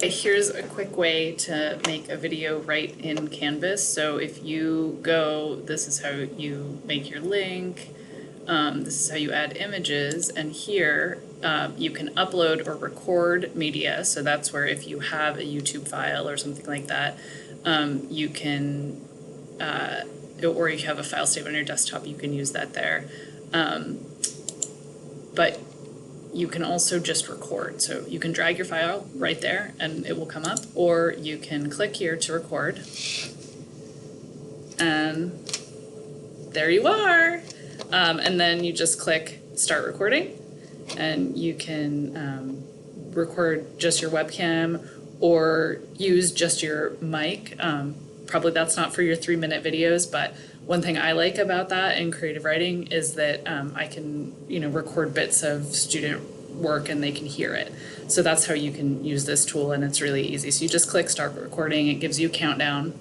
Here's a quick way to make a video right in Canvas. So if you go, this is how you make your link, this is how you add images, and here you can upload or record media. So that's where if you have a YouTube file or something like that, you can, or you have a file saved on your desktop, you can use that there. But you can also just record. So you can drag your file right there and it will come up, or you can click here to record. And there you are. And then you just click start recording and you can record just your webcam or use just your mic. Probably that's not for your 3-minute videos, but one thing I like about that in creative writing is that I can, record bits of student work and they can hear it. So that's how you can use this tool, and it's really easy. So you just click start recording, it gives you a countdown,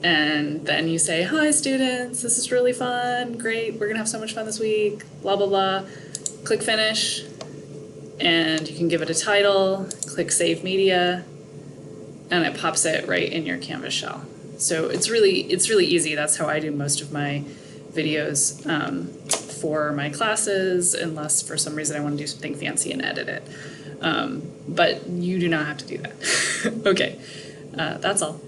and then you say, hi students, this is really fun, great, we're gonna have so much fun this week, blah, blah, blah. Click finish, and you can give it a title, click save media, and it pops it right in your Canvas shell. So it's really easy. That's how I do most of my videos for my classes, unless for some reason I want to do something fancy and edit it. But you do not have to do that. Okay, that's all.